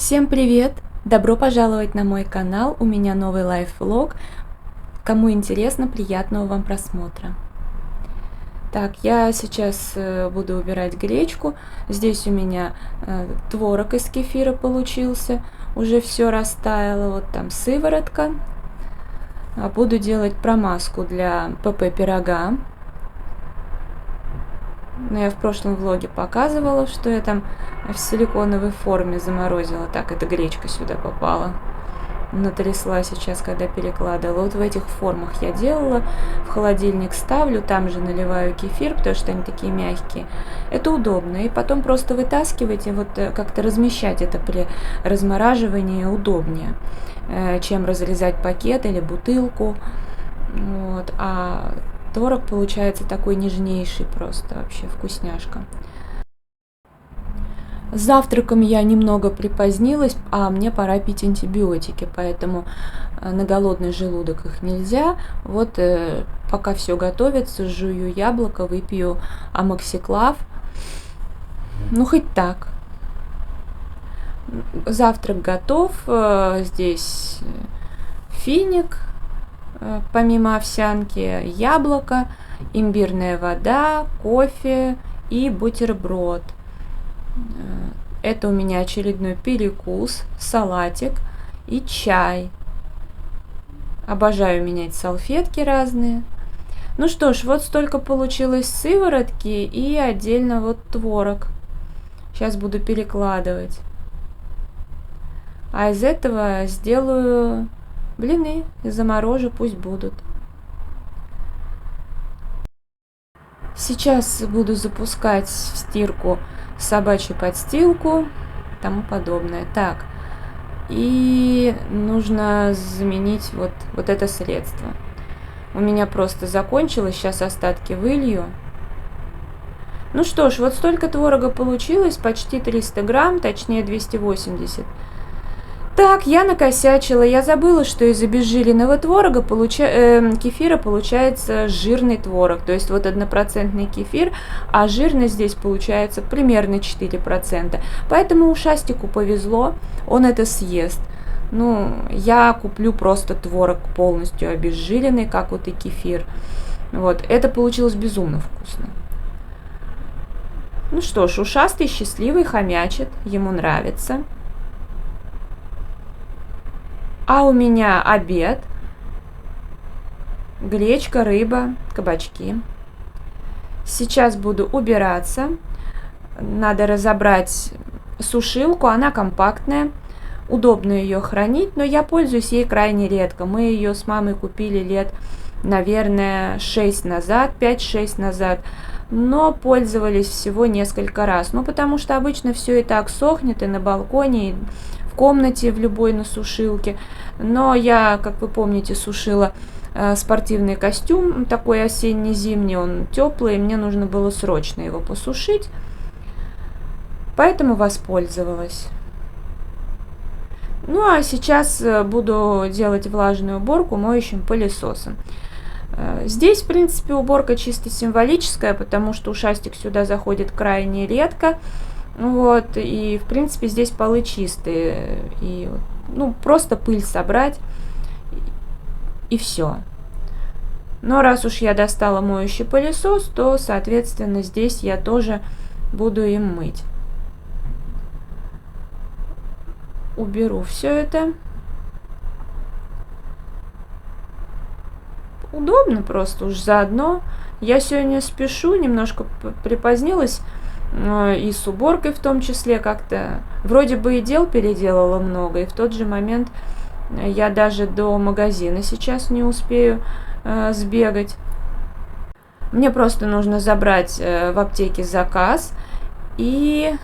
Всем привет! Добро пожаловать на мой канал, у меня новый лайф-влог. Кому интересно, приятного вам просмотра. Так, я сейчас буду убирать гречку. Здесь у меня творог из кефира получился, уже все растаяло. Вот там сыворотка. Буду делать промазку для ПП-пирога. Но я в прошлом влоге показывала, что я там в силиконовой форме заморозила. Так, эта гречка сюда попала. Натрясла сейчас, когда перекладывала. Вот в этих формах я делала. В холодильник ставлю, там же наливаю кефир, потому что они такие мягкие. Это удобно. И потом просто вытаскивать и вот как-то размещать это при размораживании удобнее, чем разрезать пакет или бутылку. Вот. А творог получается такой нежнейший, просто вообще вкусняшка. С завтраком я немного припозднилась, а мне пора пить антибиотики, поэтому на голодный желудок их нельзя. Вот пока все готовится, жую яблоко, выпью амоксиклав. Ну, хоть так. Завтрак готов. Здесь финик, помимо овсянки, яблоко, имбирная вода, кофе и бутерброд. Это у меня очередной перекус, салатик и чай. Обожаю менять салфетки разные. Ну что ж, вот столько получилось сыворотки и отдельно вот творог. Сейчас буду перекладывать. А из этого сделаю блины и заморожу, пусть будут. Сейчас буду запускать в стирку собачью подстилку, тому подобное. Так, и нужно заменить вот это средство. У меня просто закончилось, сейчас остатки вылью. Ну что ж, вот столько творога получилось, почти 300 грамм, точнее 280. Так, я накосячила, я забыла, что из обезжиренного творога кефира получается жирный творог, то есть вот 1% кефир, а жирность здесь получается примерно 4%. Поэтому ушастику повезло, он это съест. Ну, я куплю просто творог полностью обезжиренный, как вот и кефир. Вот, это получилось безумно вкусно. Ну что ж, ушастый счастливый хомячит, ему нравится. А у меня обед. Гречка, рыба, кабачки. Сейчас буду убираться. Надо разобрать сушилку, она компактная. Удобно ее хранить, но я пользуюсь ей крайне редко. Мы ее с мамой купили лет, наверное, 6 назад, 5-6 назад. Но пользовались всего несколько раз. Ну, потому что обычно все и так сохнет и на балконе, и в комнате в любой на сушилке. Но я, как вы помните, сушила спортивный костюм, такой осенне-зимний, он теплый, мне нужно было срочно его посушить, поэтому воспользовалась. Ну а сейчас буду делать влажную уборку моющим пылесосом. Здесь, в принципе, уборка чисто символическая, потому что ушастик сюда заходит крайне редко. Вот, и, в принципе, здесь полы чистые. И, ну, просто пыль собрать, и все. Но раз уж я достала моющий пылесос, то, соответственно, здесь я тоже буду им мыть. Уберу все это. Удобно просто уж заодно. Я сегодня спешу, немножко припозднилась, и с уборкой в том числе как-то. Вроде бы и дел переделала много, и в тот же момент я даже до магазина сейчас не успею сбегать. Мне просто нужно забрать в аптеке заказ и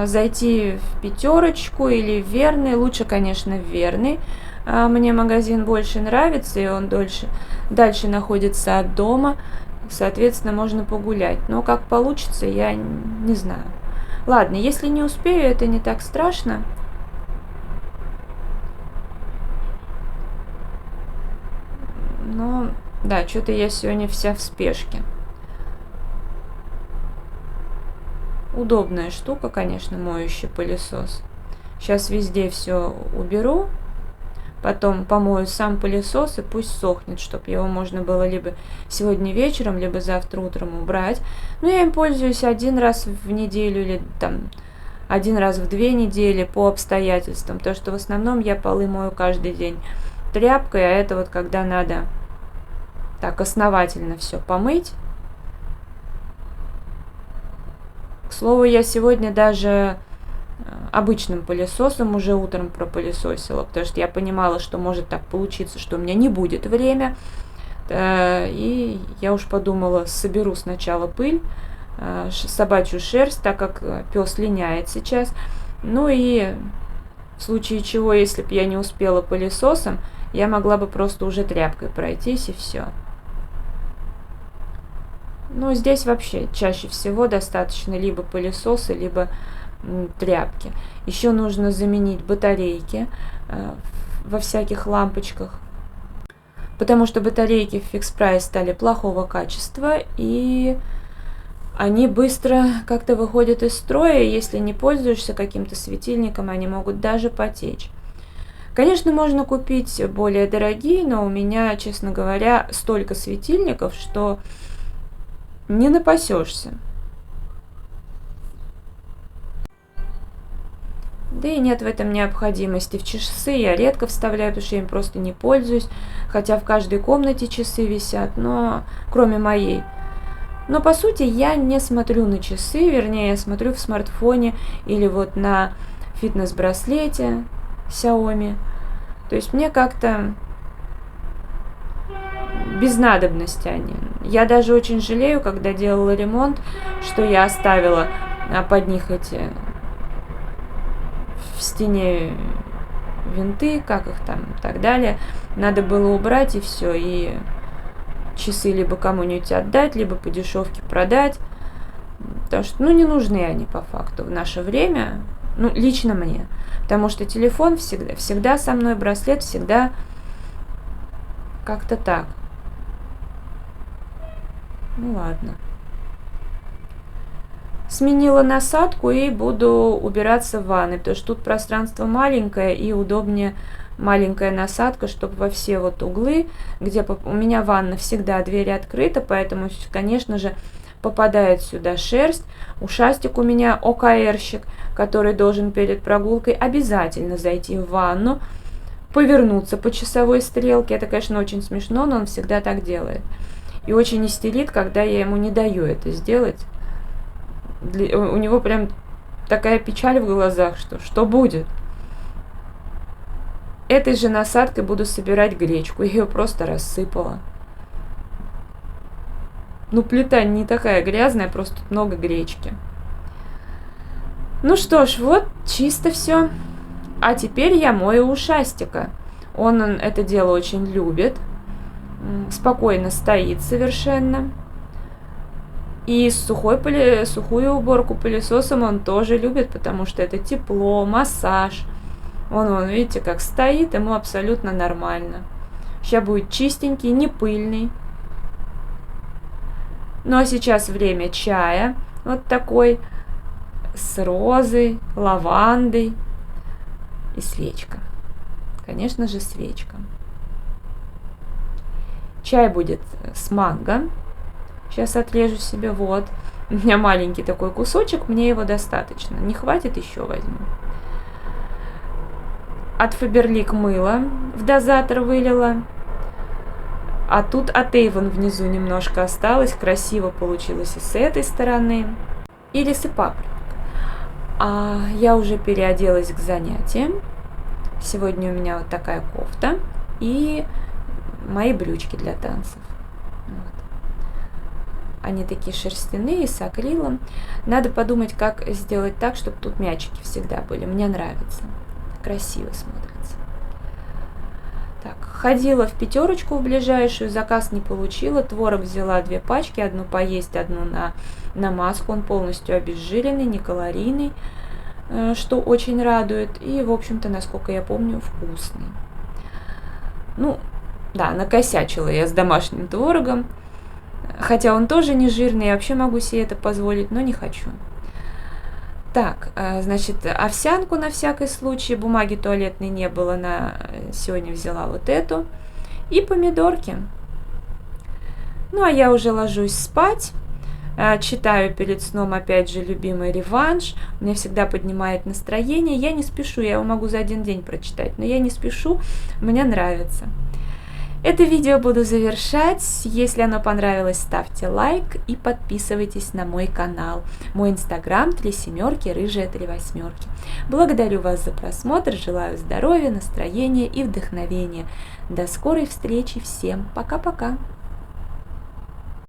зайти в Пятерочку или в Верный. Лучше, конечно, в Верный. Мне магазин больше нравится, и он дальше находится от дома. Соответственно, можно погулять. Но как получится, я не знаю. Ладно, если не успею, это не так страшно. Но, да, что-то я сегодня вся в спешке. Удобная штука, конечно, моющий пылесос. Сейчас везде все уберу. Потом помою сам пылесос и пусть сохнет, чтобы его можно было либо сегодня вечером, либо завтра утром убрать. Но я им пользуюсь один раз в неделю или там один раз в 2 недели по обстоятельствам. То, что в основном я полы мою каждый день тряпкой, а это вот когда надо так основательно все помыть. К слову, я сегодня даже обычным пылесосом уже утром пропылесосила, потому что я понимала, что может так получиться, что у меня не будет время. И я уж подумала, соберу сначала пыль, собачью шерсть, так как пес линяет сейчас. Ну и в случае чего, если бы я не успела пылесосом, я могла бы просто уже тряпкой пройтись и все. Но здесь вообще чаще всего достаточно либо пылесоса, либо тряпки. Еще нужно заменить батарейки во всяких лампочках, потому что батарейки в Fix Price стали плохого качества, и они быстро как-то выходят из строя, если не пользуешься каким-то светильником, они могут даже потечь. Конечно, можно купить более дорогие, но у меня, честно говоря, столько светильников, что не напасешься. Да и нет в этом необходимости. В часы я редко вставляю, потому что я им просто не пользуюсь. Хотя в каждой комнате часы висят, но кроме моей. Но по сути я не смотрю на часы, вернее я смотрю в смартфоне или вот на фитнес-браслете Xiaomi. То есть мне как-то без надобности они. Я даже очень жалею, когда делала ремонт, что я оставила под них эти в стене винты, как их там и так далее. Надо было убрать и все, и часы либо кому-нибудь отдать, либо по дешевке продать. Потому что, не нужны они по факту в наше время, лично мне. Потому что телефон всегда со мной, браслет всегда как-то так. Ладно. Сменила насадку и буду убираться в ванной, потому что тут пространство маленькое и удобнее маленькая насадка, чтобы во все вот углы, где у меня ванна всегда дверь открыта, поэтому, конечно же, попадает сюда шерсть. Ушастик у меня ОКРщик, который должен перед прогулкой обязательно зайти в ванну, повернуться по часовой стрелке. Это, конечно, очень смешно, но он всегда так делает. И очень истерит, когда я ему не даю это сделать. У него прям такая печаль в глазах, что будет. Этой же насадкой буду собирать гречку. Я ее просто рассыпала. Плита не такая грязная, просто тут много гречки. Ну что ж, вот чисто все. А теперь я мою ушастика. Он это дело очень любит. Спокойно стоит совершенно. И сухую уборку пылесосом он тоже любит, потому что это тепло, массаж. Вон, видите, как стоит, ему абсолютно нормально. Сейчас будет чистенький, не пыльный. Ну а сейчас время чая. Вот такой, с розой, лавандой и свечка. Конечно же, свечка. Чай будет с манго. Сейчас отрежу себе, вот. У меня маленький такой кусочек, мне его достаточно. Не хватит, еще возьму. От Faberlic мыло в дозатор вылила. А тут от Avon внизу немножко осталось. Красиво получилось и с этой стороны. Ирис и папоротник. Я уже переоделась к занятиям. Сегодня у меня вот такая кофта. И мои брючки для танцев. Они такие шерстяные, с акрилом. Надо подумать, как сделать так, чтобы тут мячики всегда были. Мне нравится. Красиво смотрится. Так, ходила в пятерочку в ближайшую, заказ не получила. Творог взяла 2 пачки, одну поесть, одну на маску. Он полностью обезжиренный, не калорийный, что очень радует. И, в общем-то, насколько я помню, вкусный. Накосячила я с домашним творогом. Хотя он тоже не жирный, я вообще могу себе это позволить, но не хочу. Так, значит, овсянку на всякий случай, бумаги туалетной не было, сегодня взяла вот эту. И помидорки. Ну, а я уже ложусь спать. Читаю перед сном, опять же, любимый «Реванш». Мне всегда поднимает настроение. Я не спешу, я его могу за один день прочитать, но я не спешу, мне нравится. Это видео буду завершать. Если оно понравилось, ставьте лайк и подписывайтесь на мой канал. Мой инстаграм 37, рыжая 38. Благодарю вас за просмотр, желаю здоровья, настроения и вдохновения. До скорой встречи всем. Пока-пока.